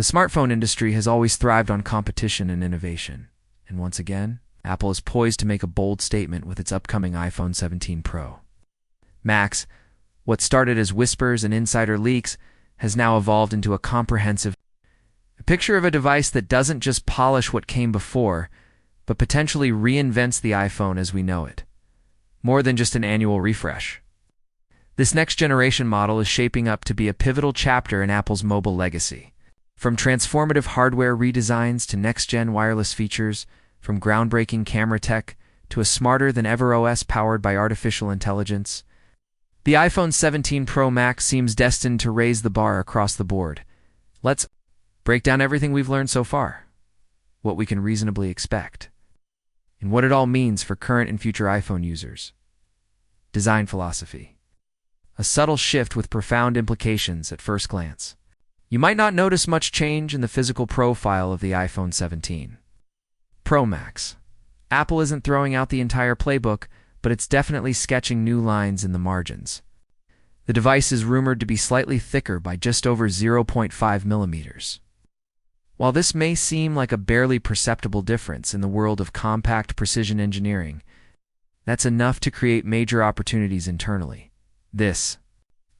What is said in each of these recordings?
The smartphone industry has always thrived on competition and innovation, and once again, Apple is poised to make a bold statement with its upcoming iPhone 17 Pro Max. What started as whispers and insider leaks has now evolved into a comprehensive picture of a device that doesn't just polish what came before, but potentially reinvents the iPhone as we know it. More than just an annual refresh. This next-generation model is shaping up to be a pivotal chapter in Apple's mobile legacy. From transformative hardware redesigns to next-gen wireless features, from groundbreaking camera tech to a smarter-than-ever OS powered by artificial intelligence, the iPhone 17 Pro Max seems destined to raise the bar across the board. Let's break down everything we've learned so far, what we can reasonably expect, and what it all means for current and future iPhone users. Design philosophy. A subtle shift with profound implications at first glance. You might not notice much change in the physical profile of the iPhone 17 Pro Max. Apple isn't throwing out the entire playbook, but it's definitely sketching new lines in the margins. The device is rumored to be slightly thicker by just over 0.5 millimeters. While this may seem like a barely perceptible difference in the world of compact precision engineering, that's enough to create major opportunities internally. This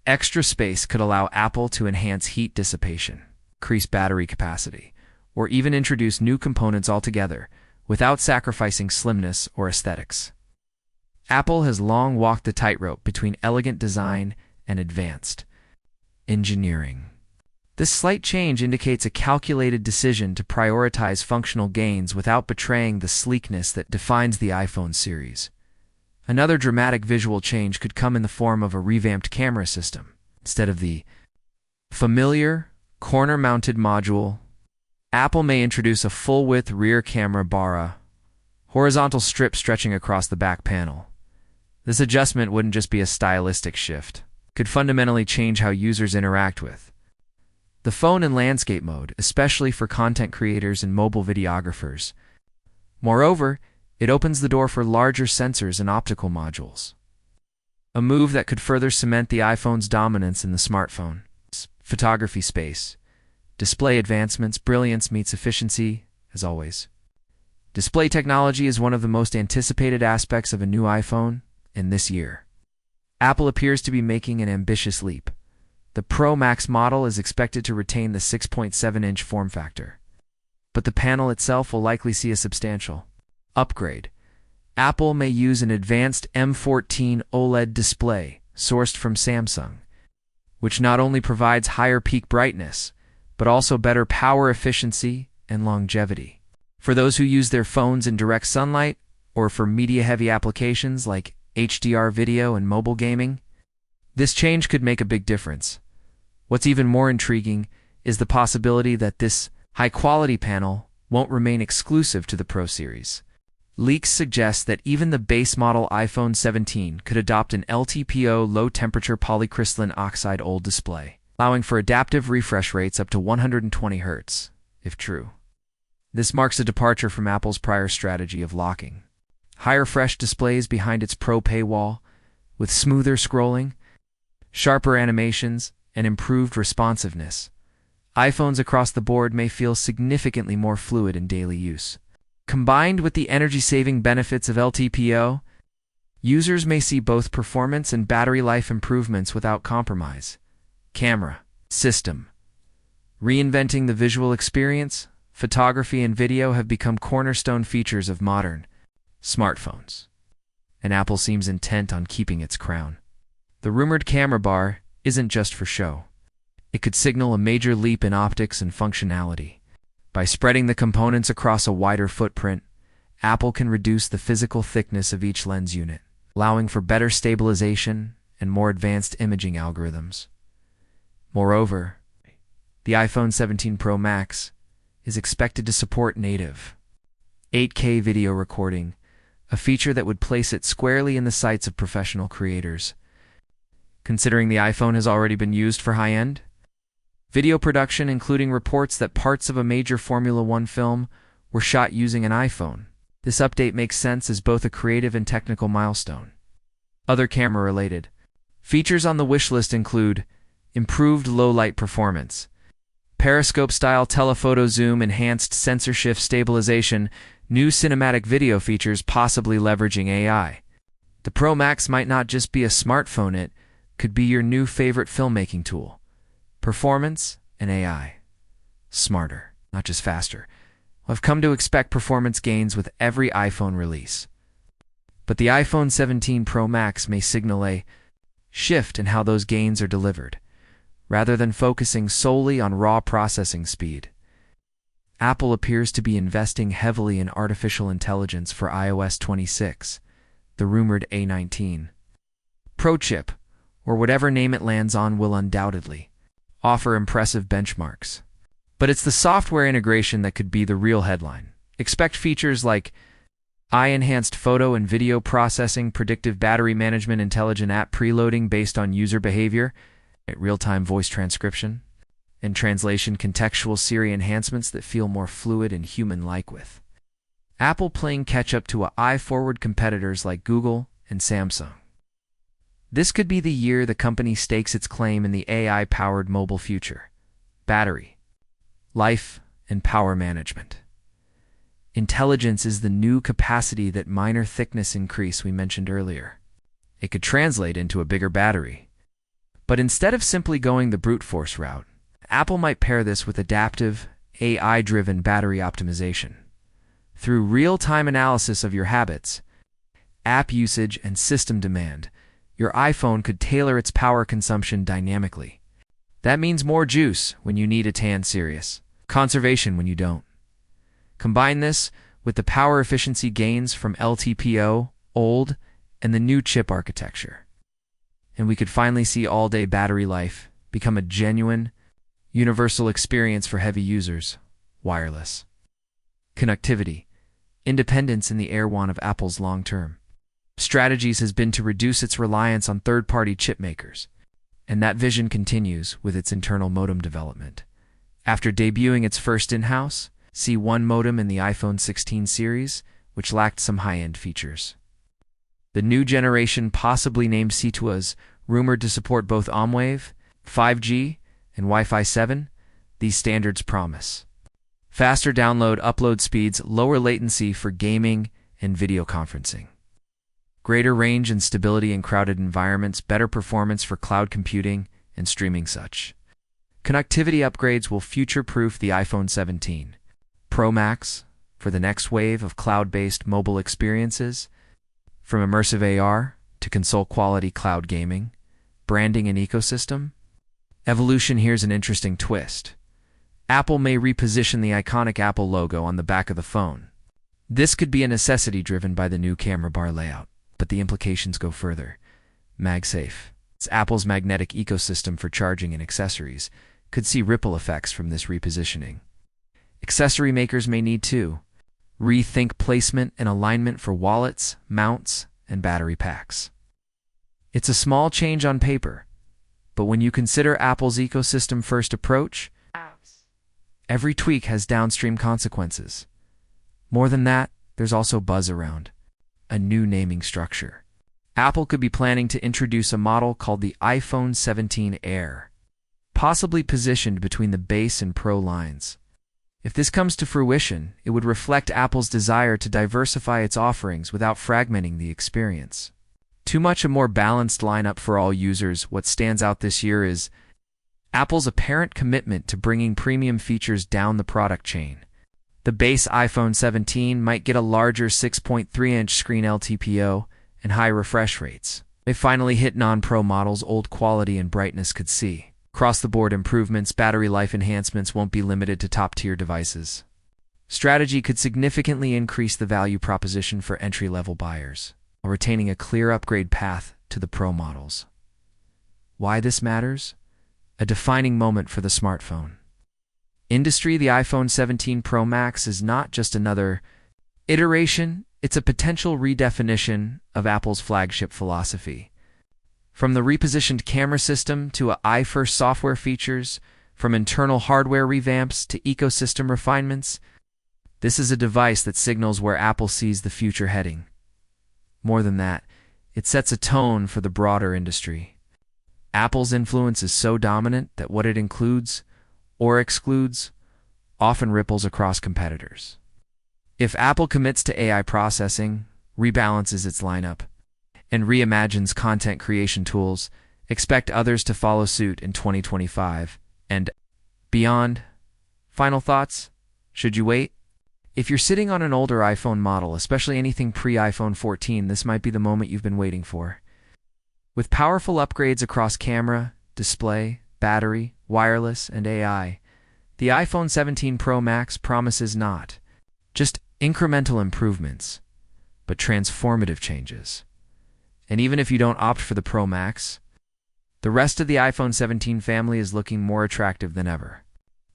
extra space could allow Apple to enhance heat dissipation, increase battery capacity, or even introduce new components altogether without sacrificing slimness or aesthetics. Apple has long walked the tightrope between elegant design and advanced engineering. This slight change indicates a calculated decision to prioritize functional gains without betraying the sleekness that defines the iPhone series. Another dramatic visual change could come in the form of a revamped camera system. Instead of the familiar corner-mounted module, Apple may introduce a full-width rear camera bar, horizontal strip stretching across the back panel. This adjustment wouldn't just be a stylistic shift. It could fundamentally change how users interact with the phone in landscape mode, especially for content creators and mobile videographers. Moreover, it opens the door for larger sensors and optical modules, a move that could further cement the iPhone's dominance in the smartphone photography space. Display advancements, brilliance meets efficiency, as always. Display technology is one of the most anticipated aspects of a new iPhone in this year. Apple appears to be making an ambitious leap. The Pro Max model is expected to retain the 6.7-inch form factor, but the panel itself will likely see a substantial upgrade. Apple may use an advanced M14 OLED display sourced from Samsung, which not only provides higher peak brightness, but also better power efficiency and longevity. For those who use their phones in direct sunlight, or for media-heavy applications like HDR video and mobile gaming, this change could make a big difference. What's even more intriguing is the possibility that this high-quality panel won't remain exclusive to the Pro series. Leaks suggest that even the base model iPhone 17 could adopt an LTPO low-temperature polycrystalline oxide OLED display, allowing for adaptive refresh rates up to 120 Hz, if true. This marks a departure from Apple's prior strategy of locking higher fresh displays behind its Pro paywall, with smoother scrolling, sharper animations, and improved responsiveness. iPhones across the board may feel significantly more fluid in daily use. Combined with the energy-saving benefits of LTPO, users may see both performance and battery life improvements without compromise. Camera system. Reinventing the visual experience, photography and video have become cornerstone features of modern smartphones, and Apple seems intent on keeping its crown. The rumored camera bar isn't just for show. It could signal a major leap in optics and functionality. By spreading the components across a wider footprint, Apple can reduce the physical thickness of each lens unit, allowing for better stabilization and more advanced imaging algorithms. Moreover, the iPhone 17 Pro Max is expected to support native 8K video recording, a feature that would place it squarely in the sights of professional creators. Considering the iPhone has already been used for high-end video production, including reports that parts of a major Formula One film were shot using an iPhone, this update makes sense as both a creative and technical milestone. Other camera-related features on the wish list include improved low-light performance, Periscope-style telephoto zoom, enhanced sensor shift stabilization, new cinematic video features possibly leveraging AI. The Pro Max might not just be a smartphone, it could be your new favorite filmmaking tool. Performance and AI. Smarter, not just faster. I've come to expect performance gains with every iPhone release. But the iPhone 17 Pro Max may signal a shift in how those gains are delivered, rather than focusing solely on raw processing speed. Apple appears to be investing heavily in artificial intelligence for iOS 26, the rumored A19. Pro chip, or whatever name it lands on, will undoubtedly offer impressive benchmarks. But it's the software integration that could be the real headline. Expect features like AI-enhanced photo and video processing, predictive battery management, intelligent app preloading based on user behavior, real-time voice transcription, and translation, contextual Siri enhancements that feel more fluid and human-like, with Apple playing catch-up to AI-forward competitors like Google and Samsung. This could be the year the company stakes its claim in the AI-powered mobile future. Battery, life, and power management. Intelligence is the new capacity that minor thickness increase we mentioned earlier. It could translate into a bigger battery. But instead of simply going the brute force route, Apple might pair this with adaptive, AI-driven battery optimization. Through real-time analysis of your habits, app usage, and system demand, your iPhone could tailor its power consumption dynamically. That means more juice when you need a tan serious, conservation when you don't. Combine this with the power efficiency gains from LTPO, old, and the new chip architecture, and we could finally see all-day battery life become a genuine, universal experience for heavy users. Wireless connectivity, independence in the Air One of Apple's long-term strategies has been to reduce its reliance on third-party chip makers, and that vision continues with its internal modem development. After debuting its first in-house C1 modem in the iPhone 16 series, which lacked some high-end features, the new generation, possibly named C2, is rumored to support both OMWave, 5G, and Wi-Fi 7. These standards promise faster download-upload speeds, lower latency for gaming and video conferencing, greater range and stability in crowded environments, better performance for cloud computing and streaming. Such connectivity upgrades will future-proof the iPhone 17 Pro Max for the next wave of cloud-based mobile experiences, from immersive AR to console-quality cloud gaming, branding and ecosystem evolution. Here's an interesting twist. Apple may reposition the iconic Apple logo on the back of the phone. This could be a necessity driven by the new camera bar layout, but the implications go further. MagSafe, it's Apple's magnetic ecosystem for charging and accessories, could see ripple effects from this repositioning. Accessory makers may need to rethink placement and alignment for wallets, mounts, and battery packs. It's a small change on paper, but when you consider Apple's ecosystem-first approach, every tweak has downstream consequences. More than that, there's also buzz around a new naming structure. Apple could be planning to introduce a model called the iPhone 17 Air, possibly positioned between the base and Pro lines. If this comes to fruition, it would reflect Apple's desire to diversify its offerings without fragmenting the experience. Too much a more balanced lineup for all users. What stands out this year is Apple's apparent commitment to bringing premium features down the product chain. The base iPhone 17 might get a larger 6.3-inch screen, LTPO, and high refresh rates. They finally hit non-Pro models. Old quality and brightness could see across-the-board improvements. Battery life enhancements won't be limited to top-tier devices. Strategy could significantly increase the value proposition for entry-level buyers, while retaining a clear upgrade path to the Pro models. Why this matters? A defining moment for the smartphone industry. The iPhone 17 Pro Max is not just another iteration, it's a potential redefinition of Apple's flagship philosophy. From the repositioned camera system to AI-first software features, from internal hardware revamps to ecosystem refinements, this is a device that signals where Apple sees the future heading. More than that, it sets a tone for the broader industry. Apple's influence is so dominant that what it includes or excludes often ripples across competitors. If Apple commits to AI processing, rebalances its lineup, and reimagines content creation tools, expect others to follow suit in 2025 and beyond. Final thoughts? Should you wait? If you're sitting on an older iPhone model, especially anything pre-iPhone 14, this might be the moment you've been waiting for. With powerful upgrades across camera, display, battery, wireless, and AI, the iPhone 17 Pro Max promises not just incremental improvements, but transformative changes. And even if you don't opt for the Pro Max, the rest of the iPhone 17 family is looking more attractive than ever.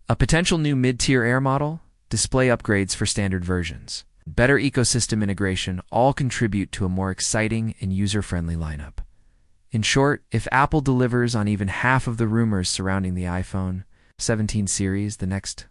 A potential new mid-tier Air model, display upgrades for standard versions, better ecosystem integration all contribute to a more exciting and user-friendly lineup. In short, if Apple delivers on even half of the rumors surrounding the iPhone 17 series, the next